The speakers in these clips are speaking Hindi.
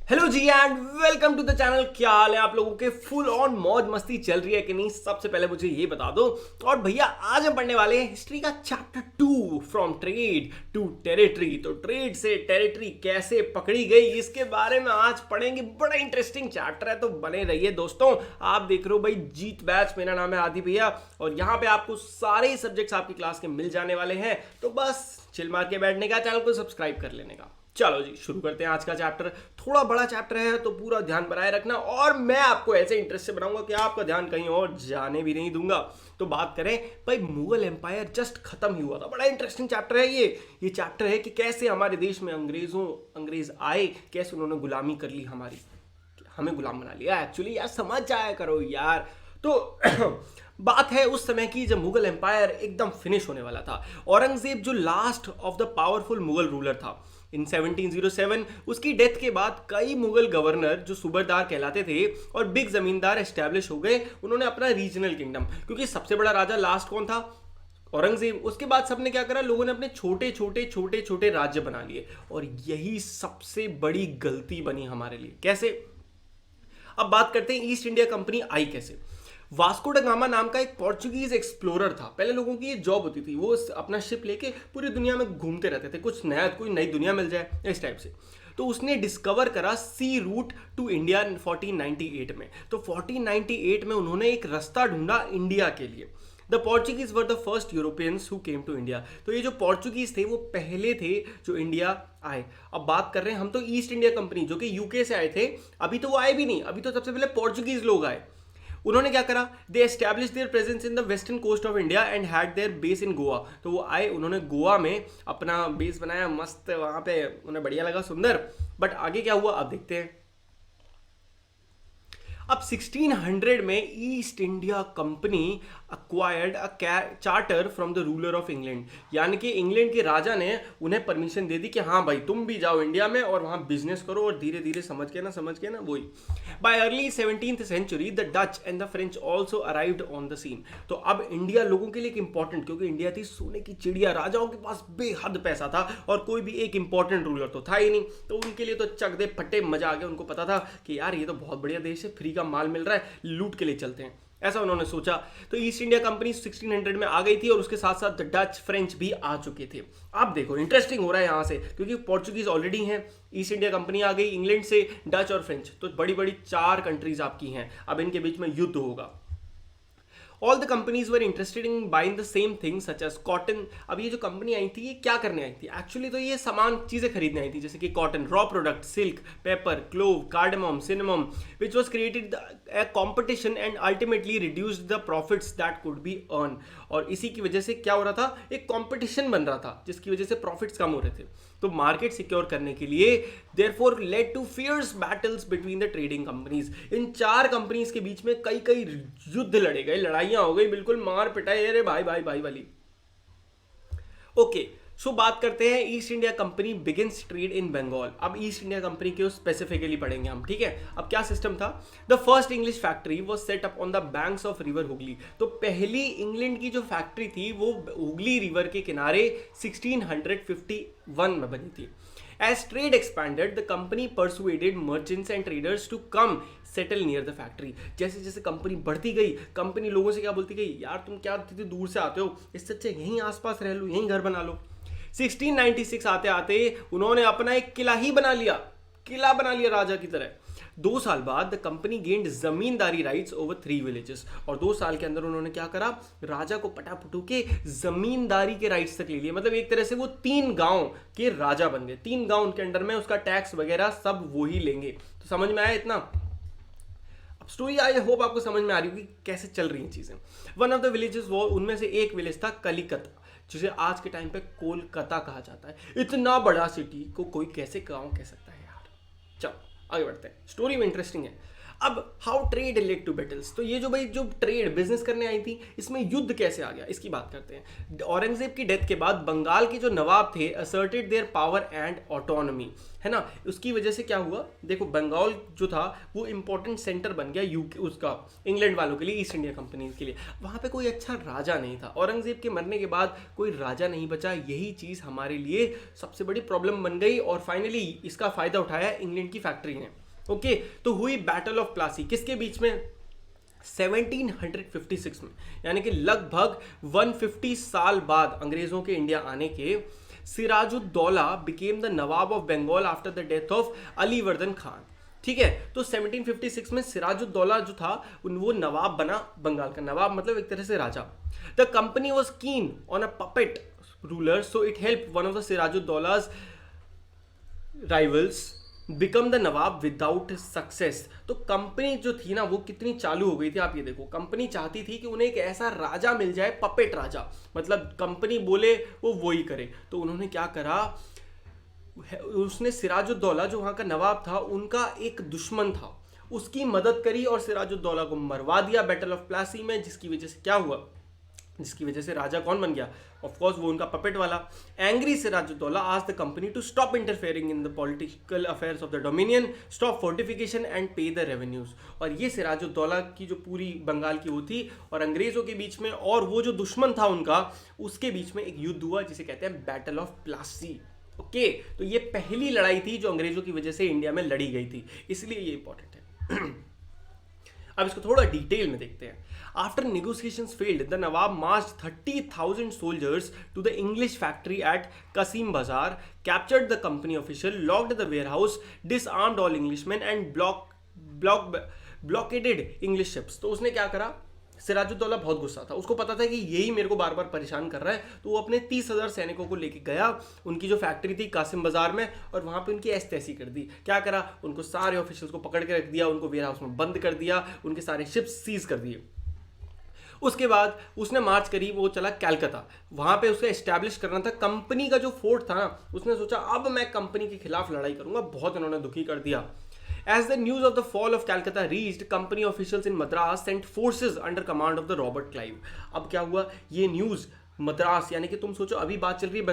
Hello ji and welcome to the channel. क्या हाल है आप लोगों के? फुल ऑन मौज मस्ती चल रही है कि नहीं? सबसे पहले मुझे ये बता दो। और भैया आज हम पढ़ने वाले हैं हिस्ट्री का chapter 2 from trade to territory. तो ट्रेड से टेरिटरी कैसे पकड़ी गई इसके बारे में आज पढ़ेंगे। बड़ा इंटरेस्टिंग चैप्टर है तो बने रहिए दोस्तों। आप देख रहे हो भाई जीत बैच, मेरा नाम है आदि भैया और यहाँ पे आपको सारे ही सब्जेक्ट्स आपकी क्लास के मिल जाने वाले हैं। तो बस चिल मार के बैठने का, चैनल को सब्सक्राइब कर लेने का। चलो जी शुरू करते हैं आज का चैप्टर। थोड़ा बड़ा चैप्टर है तो पूरा ध्यान बनाए रखना और मैं आपको ऐसे इंटरेस्ट से बनाऊंगा कि आपका ध्यान कहीं और जाने भी नहीं दूंगा। तो बात करें भाई, मुगल एम्पायर जस्ट खत्म ही हुआ था। बड़ा इंटरेस्टिंग चैप्टर है ये चैप्टर है कि कैसे हमारे देश में अंग्रेज आए, कैसे उन्होंने गुलामी कर ली, हमें गुलाम बना लिया। एक्चुअली यार समझ जाया करो यार। तो बात है उस समय की जब मुगल एम्पायर एकदम फिनिश होने वाला था। औरंगजेब जो last of the powerful Mughal ruler था इन 1707, उसकी डेथ के बाद कई मुगल गवर्नर जो सूबेदार कहलाते थे और बिग जमींदार एस्टेब्लिश हो गए। उन्होंने अपना रीजनल किंगडम, क्योंकि सबसे बड़ा राजा लास्ट कौन था? औरंगजेब। उसके बाद सबने क्या करा, लोगों ने अपने छोटे छोटे राज्य बना लिए और यही सबसे बड़ी गलती बनी हमारे लिए। कैसे? अब बात करते हैं ईस्ट इंडिया कंपनी आई कैसे। वास्को ड गामा नाम का एक पोर्चुगीज एक्सप्लोरर था। पहले लोगों की ये जॉब होती थी, वो अपना शिप लेके पूरी दुनिया में घूमते रहते थे, कुछ नया, कोई नई दुनिया मिल जाए इस टाइप से। तो उसने डिस्कवर करा सी रूट टू इंडिया 1498 में। तो 1498 में उन्होंने एक रास्ता ढूंढा इंडिया के लिए। The Portuguese were the first Europeans who came to India. तो ये जो पोर्चुगीज थे वो पहले थे जो इंडिया आए। अब बात कर रहे हैं हम तो ईस्ट इंडिया कंपनी जो कि यूके से आए थे। अभी तो वो आए भी नहीं, अभी तो सबसे पहले पोर्चुगीज लोग आए। उन्होंने क्या करा, they establish their presence in the western coast of India and had their base in Goa. तो वो आए, उन्होंने गोवा में अपना बेस बनाया, मस्त वहां पे उन्हें बढ़िया लगा, सुंदर। बट आगे क्या हुआ अब देखते हैं। अब 1600 में east India company acquired a charter from the ruler of England. यानी कि इंग्लैंड के राजा ने उन्हें परमिशन दे दी कि हाँ भाई तुम भी जाओ इंडिया में और वहां बिजनेस करो और धीरे धीरे समझ के ना वही। By early 17th century the Dutch and the French also arrived on the scene. तो अब इंडिया लोगों के लिए एक इंपॉर्टेंट, क्योंकि इंडिया थी सोने की चिड़िया, राजाओं के पास बेहद पैसा था और कोई भी एक इंपॉर्टेंट रूलर तो था ही नहीं। तो उनके लिए तो चक दे फटे मजा आ गया। उनको पता था कि यार ये तो बहुत बढ़िया देश है, फ्री का माल मिल रहा है, लूट के लिए चलते हैं, ऐसा उन्होंने सोचा। तो ईस्ट इंडिया कंपनी 1600 में आ गई थी और उसके साथ साथ डच फ्रेंच भी आ चुके थे। आप देखो इंटरेस्टिंग हो रहा है यहां से, क्योंकि पोर्चुगीज ऑलरेडी हैं, ईस्ट इंडिया कंपनी आ गई, इंग्लैंड से डच और फ्रेंच, तो बड़ी बड़ी 4 कंट्रीज आपकी हैं। अब इनके बीच में युद्ध होगा। All the companies were interested in buying the same thing such as cotton. अब ये जो कंपनी आई थी ये क्या करने आई थी? एक्चुअली तो ये सामान चीजें खरीदने आई थी, जैसे कि cotton, raw product, silk, paper, clove, cardamom, cinnamon, which was created a competition and ultimately reduced the profits that could be earn. और इसी की वजह से क्या हो रहा था, एक कॉम्पिटिशन बन रहा था जिसकी वजह से प्रॉफिट्स कम हो रहे थे। तो मार्केट सिक्योर करने के लिए therefore led to fierce battles between the trading companies. इन 4 कंपनीज के बीच में कई कई युद्ध लड़े गए, लड़ाइयां हो गई, बिल्कुल मार पिटाई, अरे भाई भाई भाई वाली। ओके सो बात करते हैं East India Company begins trade in Bengal. अब ईस्ट इंडिया कंपनी के स्पेसिफिकली पढ़ेंगे हम, ठीक है। अब क्या सिस्टम था, the first English factory was set up on the banks of river Hooghly. तो पहली इंग्लैंड की जो फैक्ट्री थी वो हुगली रिवर के किनारे 1651 में बनी थी। As trade expanded, the company persuaded merchants and traders to come settle near the factory. जैसे जैसे कंपनी बढ़ती गई, कंपनी लोगों से क्या बोलती गई, यार तुम क्या इतनी दूर से आते हो, इससे अच्छा यहीं आसपास रह लो, यहीं घर बना लो। 1696 आते आते उन्होंने अपना एक किला ही बना लिया राजा की तरह। 2 साल बाद the company gained zamindari rights over 3 villages. और 2 साल के अंदर उन्होंने क्या करा, राजा को पटापटू के जमींदारी के राइट्स तक ले लिए। मतलब एक तरह से वो 3 गांव के राजा बन गए। 3 गांव उनके अंडर में, उसका टैक्स वगैरह सब वो ही लेंगे। तो समझ में आया इतना? अब स्टोरी आई होप आपको समझ में आ रही होगी कैसे चल रही हैं चीजें। वन ऑफ द विलेजेस वो, उनमें से एक विलेज था कलिकत, जिसे आज के टाइम पे कोलकाता कहा जाता है। इतना बड़ा सिटी को कोई कैसे गांव कह सकता है यार। चलो आगे बढ़ते हैं, स्टोरी में इंटरेस्टिंग है। अब how trade led to battles, तो ये जो भाई जो ट्रेड बिजनेस करने आई थी इसमें युद्ध कैसे आ गया इसकी बात करते हैं। औरंगजेब की डेथ के बाद बंगाल के जो नवाब थे asserted their power and autonomy, है ना। उसकी वजह से क्या हुआ, देखो बंगाल जो था वो इंपॉर्टेंट सेंटर बन गया यूके उसका इंग्लैंड वालों के लिए, ईस्ट इंडिया कंपनी के लिए। वहाँ पे कोई अच्छा राजा नहीं था, औरंगजेब के मरने के बाद कोई राजा नहीं बचा। यही चीज़ हमारे लिए सबसे बड़ी प्रॉब्लम बन गई और फाइनली इसका फायदा उठाया इंग्लैंड की फैक्ट्री ने। ओके, तो हुई बैटल ऑफ प्लासी किसके बीच में, 1756 में, यानी कि लगभग 150 साल बाद अंग्रेजों के इंडिया आने के। Sirajuddaulah became the nawab of Bengal after the death of Alivardi Khan. ठीक है, तो 1756 में सिराजुद्दौला जो था वो नवाब बना, बंगाल का नवाब मतलब एक तरह से राजा। The company was keen on a puppet ruler, so it help one of the Sirajuddaulah's rivals become the nawab without success. तो कंपनी जो थी ना वो कितनी चालू हो गई थी, आप ये देखो। कंपनी चाहती थी कि उन्हें एक ऐसा राजा मिल जाए, पपेट राजा, मतलब कंपनी बोले वो वही करे। तो उन्होंने क्या करा, उसने सिराजुद्दौला जो वहाँ का नवाब था उनका एक दुश्मन था, उसकी मदद करी और सिराजुद्दौला को मरवा दिया बैटल ऑफ प्लासी में। जिसकी वजह से क्या हुआ, जिसकी वजह से राजा कौन बन गया, ऑफ कोर्स वो उनका पपेट वाला। Angry Sirajuddaula asked the company to stop interfering in the political affairs of the dominion, stop fortification and pay the revenues. और ये सिराजुद्दौला की जो पूरी बंगाल की वो थी और अंग्रेजों के बीच में और वो जो दुश्मन था उनका, उसके बीच में एक युद्ध हुआ जिसे कहते हैं बैटल ऑफ प्लासी। ओके, तो ये पहली लड़ाई थी जो अंग्रेजों की वजह से इंडिया में लड़ी गई थी, इसलिए ये इंपॉर्टेंट है। अब इसको थोड़ा डिटेल में देखते हैं। After negotiations failed, the Nawab marched 30,000 soldiers to the English factory at Kasim Bazaar, captured the company official, locked the warehouse, disarmed all Englishmen and blockaded English ships। तो उसने क्या करा, सिराजुद्दौला बहुत गुस्सा था, उसको पता था कि यही मेरे को बार बार परेशान कर रहा है, तो वो अपने 30,000 सैनिकों को लेके गया उनकी जो फैक्ट्री थी कासिम बाजार में, और वहां पे उनकी ऐसी कर दी। क्या करा, उनको सारे ऑफिशियल्स को पकड़ के रख दिया, उनको वेयर हाउस में बंद कर दिया, उनके सारे शिप्स सीज कर दिए। उसके बाद उसने मार्च करी, वो चला कैलकाता, वहां पे उसे एस्टैब्लिश करना था कंपनी का जो फोर्ट था ना। उसने सोचा अब मैं कंपनी के खिलाफ लड़ाई करूंगा, बहुत इन्होंने दुखी कर दिया। As the news of the fall of Calcutta reached, company officials in Madras sent forces under command of the Robert Clive। अब क्या हुआ, ये न्यूज मद्रास, यानी कि तुम सोचो अभी बात चल रही है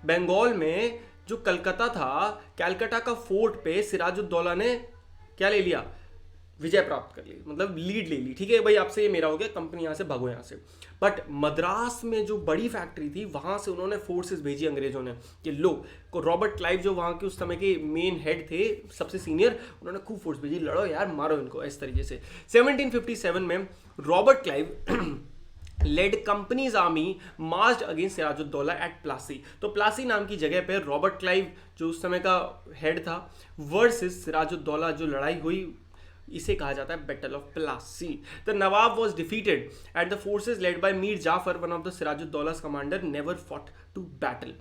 बंगाल में जो कलकत्ता था, कैलकाटा का फोर्ट पे सिराजुद्दौला ने क्या ले लिया, विजय प्राप्त कर ली, मतलब लीड ले ली। ठीक है भाई, आपसे ये मेरा हो गया, कंपनी यहाँ से भागो यहाँ से। बट मद्रास में जो बड़ी फैक्ट्री थी वहां से उन्होंने फोर्सेस भेजी अंग्रेजों ने कि लो को। रॉबर्ट क्लाइव जो वहां के उस समय के मेन हेड थे, सबसे सीनियर, उन्होंने खूब फोर्स भेजी, लड़ो यार, मारो इनको, इस तरीके से। 1757 में Robert Clive led companies army marched against Sirajuddaula at Plassey. तो प्लासी नाम की जगह पर रॉबर्ट क्लाइव जो उस समय का हेड था वर्सेस सिराजुद्दौला जो लड़ाई हुई, इसे कहा जाता है battle of Plassey. The nawab was defeated and the forces led by Mir Jafar, one of the Sirajuddaulah's commander, never fought to battle.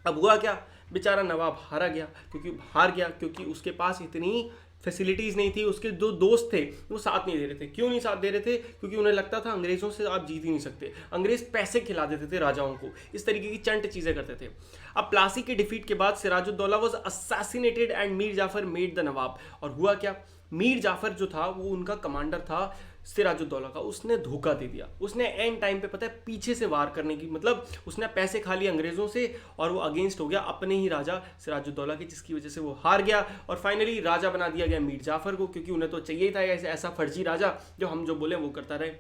अब हुआ क्या, बेचारा नवाब हार गया क्योंकि उसके पास इतनी फैसिलिटीज नहीं थी। उसके दो दोस्त थे वो साथ नहीं दे रहे थे। क्यों नहीं साथ दे रहे थे, क्योंकि उन्हें लगता था अंग्रेजों से आप जीत ही नहीं सकते। अंग्रेज पैसे खिला देते थे राजाओं को, इस तरीके की चंट चीजें करते थे। अब प्लासी के डिफीट के बाद Sirajuddaulah was assassinated and Mir Jafar made the nawab. और हुआ क्या, मीर जाफर जो था वो उनका कमांडर था सिराजुद्दौला का, उसने धोखा दे दिया। उसने एंड टाइम पे पता है पीछे से वार करने की, मतलब उसने पैसे खा लिए अंग्रेजों से और वो अगेंस्ट हो गया अपने ही राजा सिराजुद्दौला की, जिसकी वजह से वो हार गया और फाइनली राजा बना दिया गया मीर जाफर को, क्योंकि उन्हें तो चाहिए था ऐसा फर्जी राजा जो हम जो बोले वो करता रहे।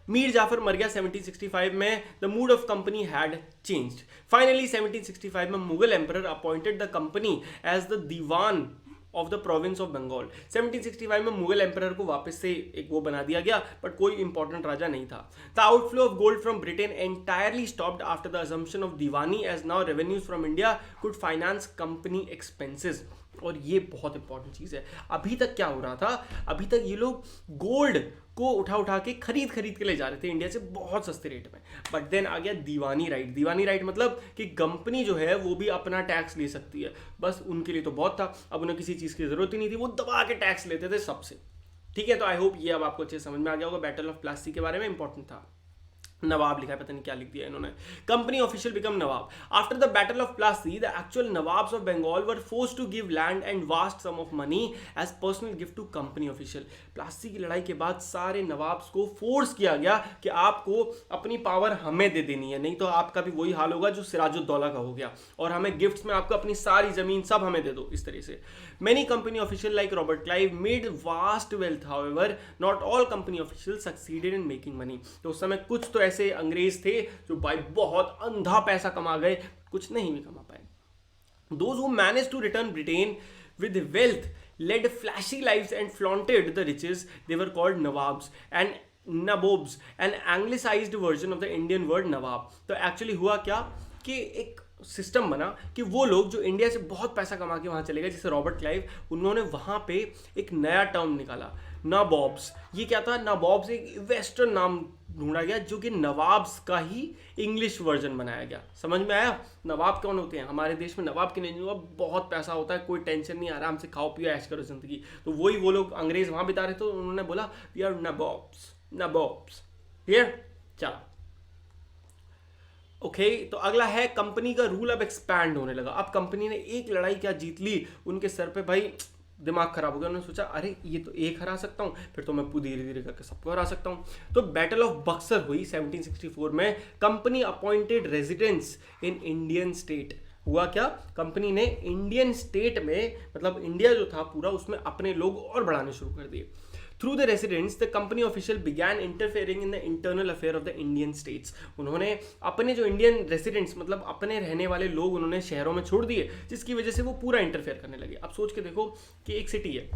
मीर जाफर मर गया 1765 में। The mood of company had changed. Finally 1765 में Mughal emperor appointed the company as the diwan of the province of Bengal. 1765 में मुगल एम्परर को वापस से एक वो बना दिया गया, बट कोई इंपॉर्टेंट राजा नहीं था। The outflow of gold from Britain entirely stopped after the assumption of diwani, as now revenues from India could finance company expenses. और ये बहुत इंपॉर्टेंट चीज है। अभी तक क्या हो रहा था, अभी तक ये लोग गोल्ड को उठा के खरीद के ले जा रहे थे इंडिया से बहुत सस्ते रेट में। बट देन आ गया दीवानी राइट। दीवानी राइट मतलब कि कंपनी जो है वो भी अपना टैक्स ले सकती है। बस उनके लिए तो बहुत था, अब उन्हें किसी चीज की जरूरत ही नहीं थी, वो दबा के टैक्स लेते थे सबसे। ठीक है, तो आई होप ये अब आपको अच्छे समझ में आ गया होगा। बैटल ऑफ प्लासी के बारे में इंपॉर्टेंट था। नवाब लिखा है, पता नहीं क्या लिख दिया इन्होंने। Company official become nawab. After the battle of Plassey the actual nawabs of Bengal were forced to give land and vast sum of money as personal gift to company official. Plassey की लड़ाई के बाद सारे नवाब्स को फोर्स किया गया कि आपको अपनी पावर हमें दे देनी है, नहीं तो आपका भी वही हाल होगा जो सिराजुद्दौला का हो गया, और हमें गिफ्ट्स में आपको अपनी सारी जमीन सब हमें दे दो, इस तरह से। Many company official like Robert Clive made vast wealth, however not all company official succeeded in making money. तो उस समय कुछ तो ऐसे अंग्रेज थे जो भाई बहुत अंधा पैसा कमा गए, कुछ नहीं भी कमा पाए। Those who managed to return Britain with wealth led flashy lives and flaunted the riches. They were called Nawabs and Nabobs, an anglicized version of the Indian word Nawab. तो एक्चुअली हुआ क्या कि एक सिस्टम बना कि वो लोग जो इंडिया से बहुत पैसा कमा के वहाँ चले गए, जैसे रॉबर्ट क्लाइव, उन्होंने वहाँ पे एक नया टर्म निकाला, नवाब्स। ये क्या था? नवाब्स एक वेस्टर्न नाम ढूंढा गया जो कि नवाब्स का ही इंग्लिश वर्जन बनाया गया। समझ में आया? नवाब कौन होते हैं हमारे देश में? नवाब के नहीं, बहुत पैसा होता है, कोई टेंशन नहीं, आराम से खाओ पियो ऐश करो जिंदगी। तो वही वो लोग अंग्रेज वहाँ बिता रहे थे, तो उन्होंने बोला we are nawabs, nawabs. Clear? चलो ओके तो अगला है कंपनी का रूल अब एक्सपैंड होने लगा। अब कंपनी ने एक लड़ाई क्या जीत ली, उनके सर पे भाई दिमाग खराब हो गया। उन्होंने सोचा अरे ये तो एक हरा सकता हूँ, फिर तो मैं धीरे धीरे करके सबको हरा सकता हूँ। तो बैटल ऑफ बक्सर हुई 1764 में। Company appointed residents in Indian state. हुआ क्या? कंपनी ने इंडियन स्टेट में, मतलब इंडिया जो था पूरा, उसमें अपने लोग और बढ़ाने शुरू कर दिए। Through the residents, the company official began interfering in the internal affair of the Indian states. उन्होंने अपने जो इंडियन रेसिडेंट्स, मतलब अपने रहने वाले लोग, उन्होंने शहरों में छोड़ दिए, जिसकी वजह से वो पूरा इंटरफेयर करने लगे। अब सोच के देखो कि एक सिटी है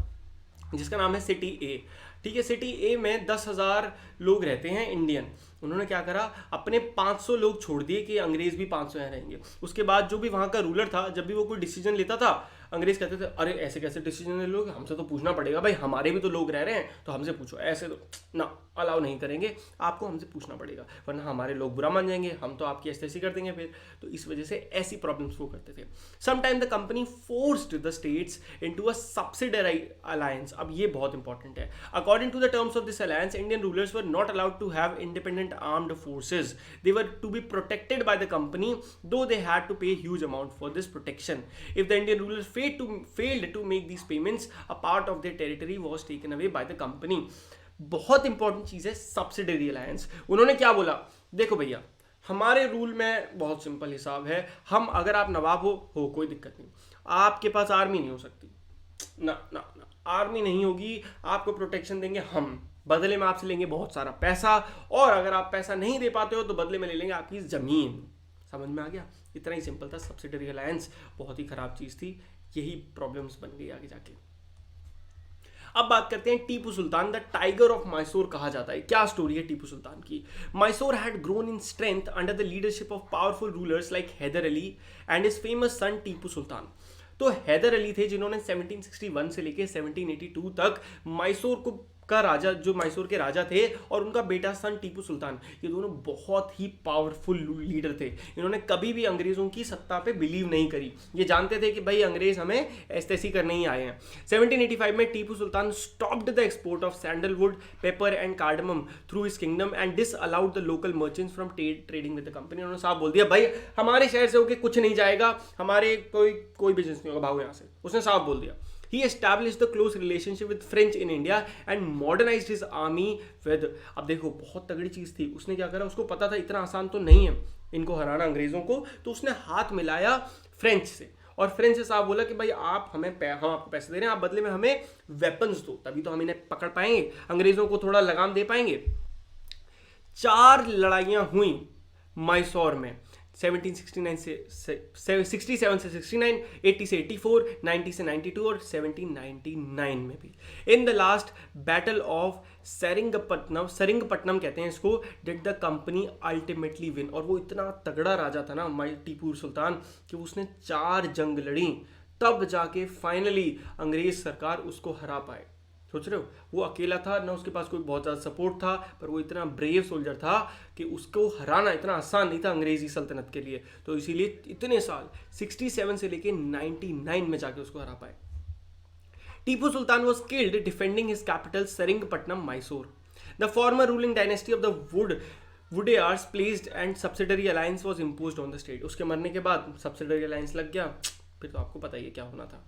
जिसका नाम है सिटी ए, ठीक है। सिटी ए में 10,000 लोग रहते हैं इंडियन। उन्होंने क्या करा, अपने 500 लोग छोड़ दिए कि अंग्रेज भी 500 यहाँ रहेंगे। उसके बाद जो भी वहाँ का रूलर था, जब भी वो कोई डिसीजन लेता था, अंग्रेज कहते थे अरे ऐसे कैसे डिसीजन ले लोगे, हमसे तो पूछना पड़ेगा भाई, हमारे भी तो लोग रह रहे हैं, तो हमसे पूछो। ऐसे तो ना अलाउ नहीं करेंगे, आपको हमसे पूछना पड़ेगा, वरना हमारे लोग बुरा मान जाएंगे, हम तो आपकी ऐसी कर देंगे फिर। तो इस वजह से ऐसी प्रॉब्लम्स वो करते थे। Sometime the company forced the states into a subsidiary alliance. अब ये बहुत इंपॉर्टेंट है। According to the terms of this alliance, Indian rulers were not allowed to have independent armed forces. They were to be protected by the company, though they had to pay huge amount for this protection. If the Indian rulers failed to make these payments, a part of their territory was taken away by the company. बहुत इंपॉर्टेंट चीज है सब्सिडरी अलायंस। उन्होंने क्या बोला, देखो भैया हमारे रूल में बहुत सिंपल हिसाब है, हम अगर आप नवाब हो कोई दिक्कत नहीं, आपके पास आर्मी नहीं हो सकती ना ना ना, आर्मी नहीं होगी, आपको प्रोटेक्शन देंगे हम, बदले में आपसे लेंगे बहुत सारा पैसा, और अगर आप पैसा नहीं दे पाते हो तो बदले में ले लेंगे आपकी जमीन। समझ में आ गया? इतना ही सिंपल था। सब्सिडरी अलायंस बहुत ही खराब चीज थी, यही प्रॉब्लम्स बन गई आगे जाके। अब बात करते हैं Tipu Sultan, the tiger of Mysore कहा जाता है। क्या स्टोरी है टीपू सुल्तान की? Mysore had grown in strength under the leadership of powerful rulers like Hyder Ali and his famous son Tipu Sultan. तो हैदर अली थे जिन्होंने 1761 से लेकर 1782 तक मैसूर को का राजा, जो मैसूर के राजा थे, और उनका बेटा सन टीपू सुल्तान, ये दोनों बहुत ही पावरफुल लीडर थे। इन्होंने कभी भी अंग्रेजों की सत्ता पे बिलीव नहीं करी, ये जानते थे कि भाई अंग्रेज हमें ऐसी करने ही आए हैं। 1785 में Tipu Sultan stopped the export of sandalwood, pepper and cardamom through his kingdom and this allowed the local merchants from trading with the company. उन्होंने साफ बोल दिया भाई हमारे शहर से होके कुछ नहीं जाएगा, हमारे कोई बिजनेस नहीं होगा, भागो यहाँ से। उसने साफ बोल दिया। He established the close relationship with French in India and modernized his army with। अब देखो बहुत तगड़ी चीज थी, उसने क्या करा, उसको पता था इतना आसान तो नहीं है इनको हराना अंग्रेजों को, तो उसने हाथ मिलाया फ्रेंच से, और फ्रेंच से साहब बोला कि भाई आप हम आपको पैसे दे रहे हैं, आप बदले में हमें वेपन्स दो, तभी तो हम इन्हें पकड़ पाएंगे, अंग्रेजों को थोड़ा लगाम दे पाएंगे। 4 लड़ाइयां हुई मैसूर में, 1769 से 67 से 69, 80 से 84, 90 से 92 और 1799 में भी। In the last battle of Seringapatam कहते हैं इसको, did the company ultimately win. और वो इतना तगड़ा राजा था ना टीपू सुल्तान कि उसने 4 जंग लड़ी, तब जाके फाइनली अंग्रेज सरकार उसको हरा पाए। सोच रहे हो, वो अकेला था ना, उसके पास कोई बहुत ज़्यादा सपोर्ट था, पर वो इतना ब्रेव सोल्जर था कि उसको हराना इतना आसान नहीं था अंग्रेजी सल्तनत के लिए। तो इसीलिए इतने साल 67 से लेके 99 में जाके उसको हरा पाए। Tipu Sultan was killed defending his capital Seringapatam, Mysore. The former ruling dynasty of the Wodeyars placed and subsidiary alliance was imposed on the state. उसके मरने के बाद सब्सिडरी अलायंस लग गया, फिर तो आपको पता ही है क्या होना था।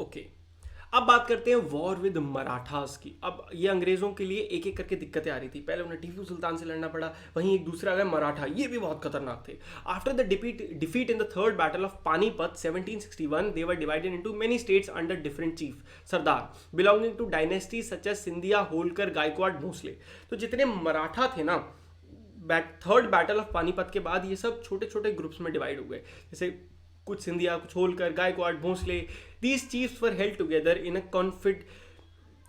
ओके, अब बात करते हैं वॉर विद मराठास की। अब ये अंग्रेजों के लिए एक एक करके दिक्कतें आ रही थी। पहले उन्हें टीपू सुल्तान से लड़ना पड़ा, वहीं एक दूसरा आ गया मराठा, ये भी बहुत खतरनाक थे। After the defeat in the third battle of Panipat 1761 they were divided into many states under different chief sardar belonging to dynasty such as Scindia, Holkar, Gaekwad, Bhonsle. तो जितने मराठा थे ना, थर्ड बैटल ऑफ पानीपत के बाद ये सब छोटे छोटे ग्रुप्स में डिवाइड हो गए, जैसे कुछ सिंधिया, कुछ Holkar, Gaekwad, Bhonsle. These chiefs were held together in a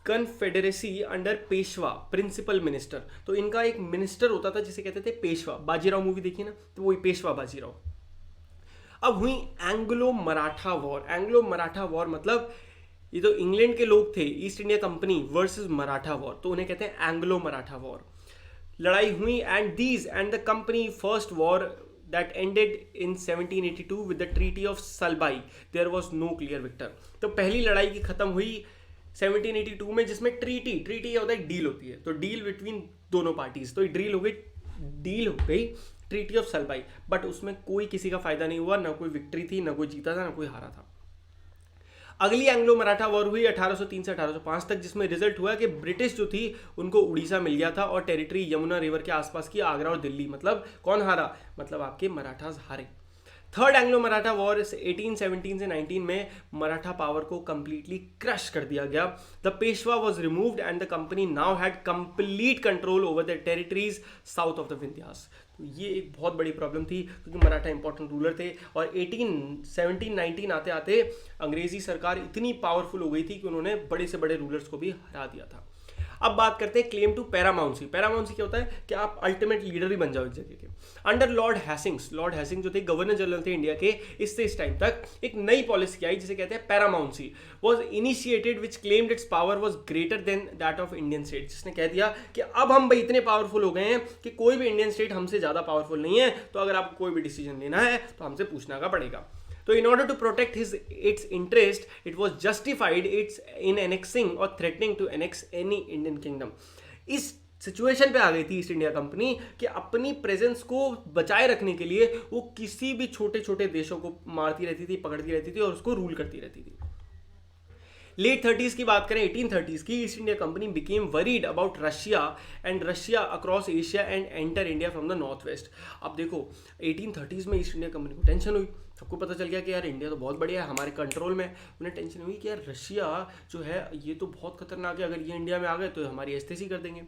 confederacy under Peshwa, principal minister. तो इनका एक मिनिस्टर होता था जिसे कहते थे पेशवा। बाजीराव मूवी देखी ना, तो वही पेशवा बाजीराव। अब हुई Anglo Maratha war. Anglo Maratha war मतलब ये तो इंग्लैंड के लोग थे, east India company versus Maratha war, तो उन्हें कहते हैं एंग्लो मराठा वॉर। लड़ाई हुई and the company first war that ended in 1782 with the treaty of Salbai, there was no clear victor। तो पहली लड़ाई की खत्म हुई 1782 में, जिसमें ट्रीटी होता है, डील होती है, तो डील बिटवीन दोनों पार्टीज, तो डील हो गई ट्रीटी ऑफ सल्बाई, बट उसमें कोई किसी का फायदा नहीं हुआ, ना कोई विक्ट्री थी, ना कोई जीता था, ना कोई हारा था। अगली एंग्लो मराठा वॉर हुई 1803 से 1805 तक, जिसमें रिजल्ट हुआ कि ब्रिटिश जो थी उनको उड़ीसा मिल गया था और टेरिटरी यमुना रिवर के आसपास की आगरा और दिल्ली। मतलब कौन हारा? मतलब आपके मराठास हारे। थर्ड एंग्लो मराठा वॉर 1817 से 19 में मराठा पावर को कंप्लीटली क्रश कर दिया गया। The Peshwa was removed and the company now had complete control over the territories south of the Vindhyas. तो ये एक बहुत बड़ी प्रॉब्लम थी, क्योंकि मराठा इंपॉर्टेंट रूलर थे और 1817-19 आते आते अंग्रेजी सरकार इतनी पावरफुल हो गई थी कि उन्होंने बड़े से बड़े रूलर्स को भी हरा दिया था। अब बात करते हैं क्लेम टू पैरामाउंसी। पैरामाउंसी क्या होता है कि आप अल्टीमेट लीडर ही बन जाओ एक जगह के। अंडर लॉर्ड हैसिंग जो थे गवर्नर जनरल थे इंडिया के, इससे इस टाइम तक एक नई पॉलिसी आई जिसे कहते हैं paramountcy was initiated which claimed it's power was greater than that of Indian state. जिसने कह दिया कि अब हम भाई इतने पावरफुल हो गए हैं कि कोई भी इंडियन स्टेट हमसे ज़्यादा पावरफुल नहीं है, तो अगर आपको कोई भी डिसीजन लेना है तो हमसे पूछना का पड़ेगा। तो in order to protect its interest, it was justified in annexing or threatening to annex any Indian kingdom। इस सिचुएशन पे आ गई थी ईस्ट इंडिया कंपनी कि अपनी प्रेजेंस को बचाए रखने के लिए वो किसी भी छोटे छोटे देशों को मारती रहती थी, पकड़ती रहती थी और उसको रूल करती रहती थी। लेट 30s की बात करें, 1830s की, east India company became worried about Russia across Asia and enter India from the north west. अब देखो 1830s में ईस्ट इंडिया कंपनी को टेंशन हुई, सबको पता चल गया कि यार इंडिया तो बहुत बढ़िया है, हमारे कंट्रोल में। उन्हें टेंशन हुई कि यार रशिया जो है ये तो बहुत खतरनाक है, अगर ये इंडिया में आ गए तो हमारी एस्तेसी कर देंगे।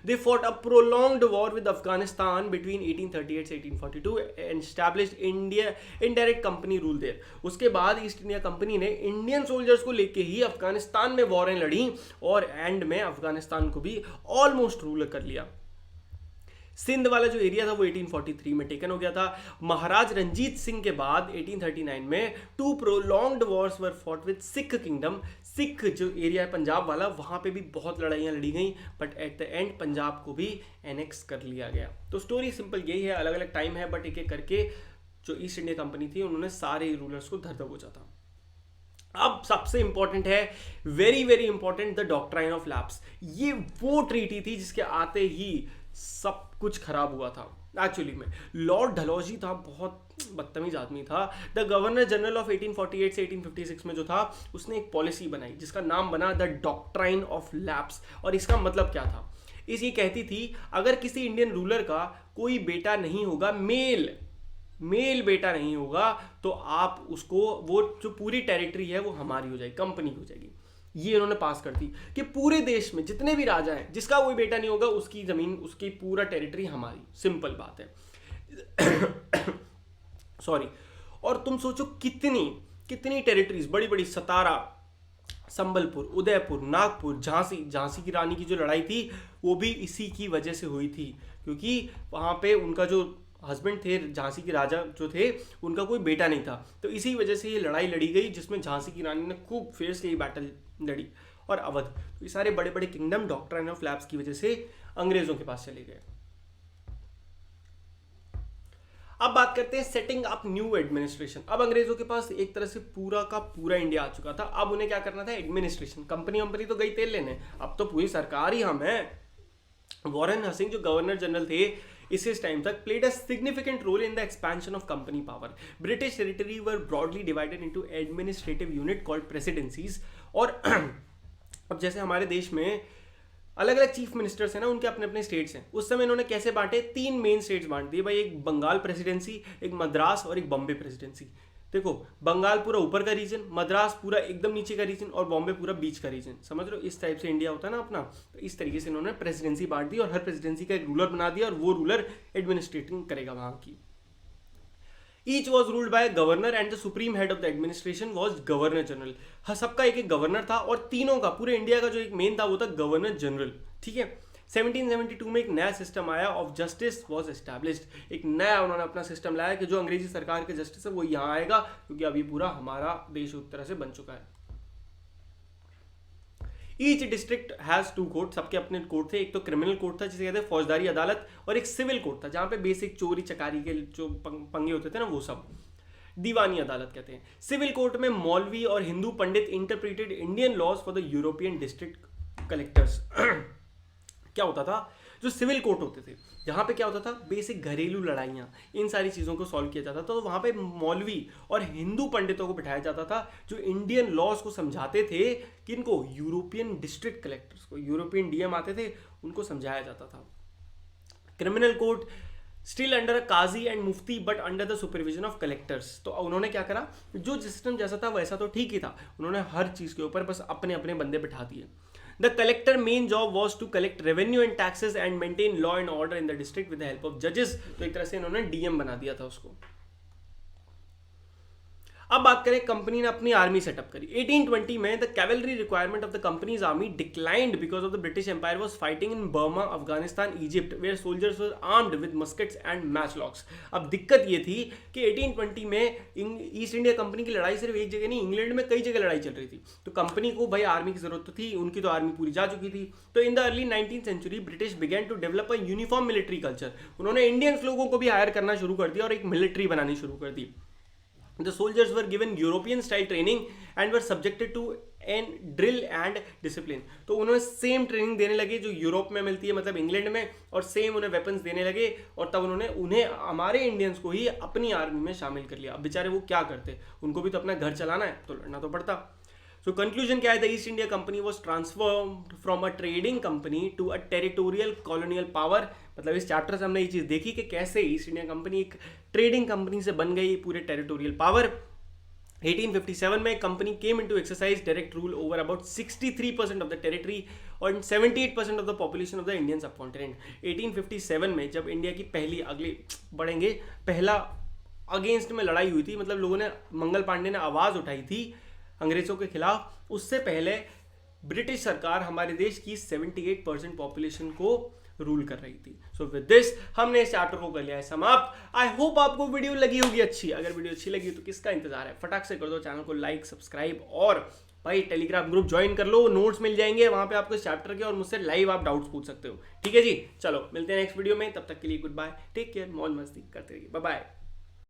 They fought a prolonged war with Afghanistan between 1838 से 1842 and established India indirect company rule there. उसके बाद ईस्ट इंडिया कंपनी ने इंडियन सोल्जर्स को लेके ही अफगानिस्तान में वॉरें लड़ी और एंड में अफगानिस्तान को भी ऑलमोस्ट रूल कर लिया। सिंध वाला जो एरिया था वो 1843 में टेकन हो गया था। महाराज रंजीत सिंह के बाद 1839 में two prolonged wars were fought with Sikh kingdom. Sikh जो एरिया है पंजाब वाला, वहाँ पे भी बहुत लड़ाइयाँ लड़ी गई, but at the end Punjab को भी एनेक्स कर लिया गया। तो स्टोरी सिंपल यही है, अलग अलग टाइम है, बट एक एक करके जो ईस्ट इंडिया कंपनी थी उन्होंने सारे रूलर्स को धर दबोचा था। अब सबसे इंपॉर्टेंट है, very very important, the doctrine of lapse. ये वो ट्रीटी थी जिसके आते ही सब कुछ खराब हुआ था। एक्चुअली में लॉर्ड डलहौजी था, बहुत बदतमीज आदमी था। द गवर्नर जनरल ऑफ 1848 से 1856 में जो था, उसने एक पॉलिसी बनाई जिसका नाम बना द डॉक्ट्राइन ऑफ लैप्स। और इसका मतलब क्या था? ये कहती थी अगर किसी इंडियन रूलर का कोई बेटा नहीं होगा, मेल बेटा नहीं होगा, तो आप उसको, वो जो पूरी टेरिटरी है वो हमारी हो जाएगी, कंपनी हो जाएगी। ये इन्होंने पास कर दी कि पूरे देश में जितने भी राजा हैं, जिसका कोई बेटा नहीं होगा, उसकी जमीन, उसकी पूरा टेरिटरी हमारी। सिंपल बात है। सॉरी। और तुम सोचो कितनी टेरिटरीज, बड़ी बड़ी, सतारा, संबलपुर, उदयपुर, नागपुर, झांसी की रानी की जो लड़ाई थी वो भी इसी की वजह से हुई थी, क्योंकि वहाँ पे उनका जो हस्बैंड थे, झांसी के राजा जो थे, उनका कोई बेटा नहीं था। तो इसी वजह से ये लड़ाई लड़ी गई, जिसमें झांसी की रानी ने खूब फेयर्सली बैटल लड़ी। और अवध, तो ये सारे बड़े बड़े किंगडम डॉक्ट्राइन ऑफ लैप्स की वजह से अंग्रेजों के पास चले गए। अब बात करते हैं सेटिंग अप न्यू एडमिनिस्ट्रेशन। अब अंग्रेजों के पास एक तरह से पूरा का पूरा इंडिया आ चुका था। अब उन्हें क्या करना था? एडमिनिस्ट्रेशन। कंपनी तो गई तेल लेने, अब तो पूरी सरकार ही हम है। वॉरेन हस्टिंग्स जो गवर्नर जनरल थे इस टाइम तक played a significant role in the expansion of company power. British territory were broadly divided into administrative unit called presidencies. और अब जैसे हमारे देश में अलग अलग चीफ मिनिस्टर्स हैं ना, उनके अपने अपने स्टेट्स हैं. उस समय इन्होंने कैसे बांटे, 3 मेन स्टेट्स बांट दिए भाई. एक बंगाल प्रेसिडेंसी, एक मद्रास और एक बॉम्बे प्रेसिडेंसी. देखो, बंगाल पूरा ऊपर का रीजन, मद्रास पूरा एकदम नीचे का रीजन और बॉम्बे पूरा बीच का रीजन. समझ रहे हो, इस टाइप से इंडिया होता है ना अपना. तो इस तरीके से इन्होंने प्रेसिडेंसी बांट दी और हर प्रेसिडेंसी का एक रूलर बना दिया और वो रूलर एडमिनिस्ट्रेटिंग करेगा वहां की. Each was ruled by a governor and the supreme head of the administration was governor general. हाँ, सबका एक एक गवर्नर था और तीनों का, पूरे इंडिया का जो एक मेन था वो था गवर्नर जनरल. ठीक है. 1772 में एक नया सिस्टम आया ऑफ जस्टिस वॉज एस्टैब्लिश्ड. एक नया उन्होंने अपना सिस्टम लाया कि जो अंग्रेजी सरकार के जस्टिस है वो यहाँ आएगा, क्योंकि अभी पूरा हमारा देश उस तरह से बन चुका है. Each district has 2 court. सबके अपने कोर्ट थे. एक तो क्रिमिनल कोर्ट था जिसे कहते हैं फौजदारी अदालत, और एक सिविल कोर्ट था जहां पे बेसिक चोरी चकारी के जो पंगे होते थे ना वो सब दीवानी अदालत कहते हैं. सिविल कोर्ट में मौलवी और Hindu pandit interpreted Indian laws for the European district collectors. क्या होता था, जो सिविल कोर्ट होते थे जहाँ पे क्या होता था, बेसिक घरेलू लड़ाइयाँ, इन सारी चीज़ों को सॉल्व किया जाता था. तो वहाँ पे मौलवी और हिंदू पंडितों को बिठाया जाता था जो इंडियन लॉज को समझाते थे. किनको, यूरोपियन डिस्ट्रिक्ट कलेक्टर्स को, यूरोपियन डीएम आते थे, उनको समझाया जाता था. Criminal court still under a qazi and mufti but under the supervision of collectors. तो उन्होंने क्या करा, जो सिस्टम जैसा था वैसा तो ठीक ही था, उन्होंने हर चीज़ के ऊपर बस अपने अपने बंदे बिठा दिए. The collector main job was to collect revenue and taxes and maintain law and order in the district with the help of judges. तो एक तरह से इन्होंने डीएम बना दिया था उसको. अब बात करें, कंपनी ने अपनी आर्मी सेटअप करी. 1820 में the cavalry requirement of the company's army declined because of the British empire was fighting in Burma, Afghanistan, Egypt, where soldiers were armed with muskets and matchlocks. अब दिक्कत ये थी कि 1820 में ईस्ट इंडिया कंपनी की लड़ाई सिर्फ एक जगह नहीं, इंग्लैंड में कई जगह लड़ाई चल रही थी. तो कंपनी को भाई आर्मी की जरूरत तो थी, उनकी तो आर्मी पूरी जा चुकी थी. तो in the early 19th century British began to develop a uniform military culture. उन्होंने इंडियंस लोगों को भी हायर करना शुरू कर दिया और एक मिलिट्री बनानी शुरू कर दी. The soldiers were given European style training and were subjected to an drill and discipline. तो उन्होंने सेम ट्रेनिंग देने लगे जो यूरोप में मिलती है, मतलब इंग्लैंड में, और सेम उन्हें वेपन्स देने लगे. और तब उन्होंने हमारे इंडियंस को ही अपनी आर्मी में शामिल कर लिया. अब बेचारे वो क्या करते, उनको भी तो अपना घर चलाना है, तो लड़ना तो पड़ता. सो कंक्लूजन क्या है, the East India Company was transformed from a trading company to a territorial colonial power. मतलब इस चैप्टर से हमने ये चीज़ देखी कि कैसे ईस्ट इंडिया कंपनी एक ट्रेडिंग कंपनी से बन गई पूरे टेरिटोरियल पावर. 1857 में company came into exercise direct rule over about 63% of the territory और 78% of the population of the Indian subcontinent. 1857 में जब इंडिया की पहली, अगले बढ़ेंगे, पहला अगेंस्ट में लड़ाई हुई थी, मतलब लोगों ने, मंगल पांडे ने आवाज़ उठाई थी अंग्रेज़ों के खिलाफ. उससे पहले ब्रिटिश सरकार हमारे देश की 78% पॉपुलेशन को रूल कर रही थी. सो विद दिस हमने इस चैप्टर को कर लिया है समाप्त. आई होप आपको वीडियो लगी होगी अच्छी. अगर वीडियो अच्छी लगी तो किसका इंतजार है, फटाक से कर दो चैनल को लाइक, सब्सक्राइब, और भाई टेलीग्राम ग्रुप ज्वाइन कर लो. नोट्स मिल जाएंगे वहां पे आपको इस चैप्टर के, और मुझसे लाइव आप डाउट्स पूछ सकते हो. ठीक है जी, चलो मिलते हैं नेक्स्ट वीडियो में. तब तक के लिए गुड बाय, टेक केयर, मौज मस्ती करते रहिए, बाय बाय.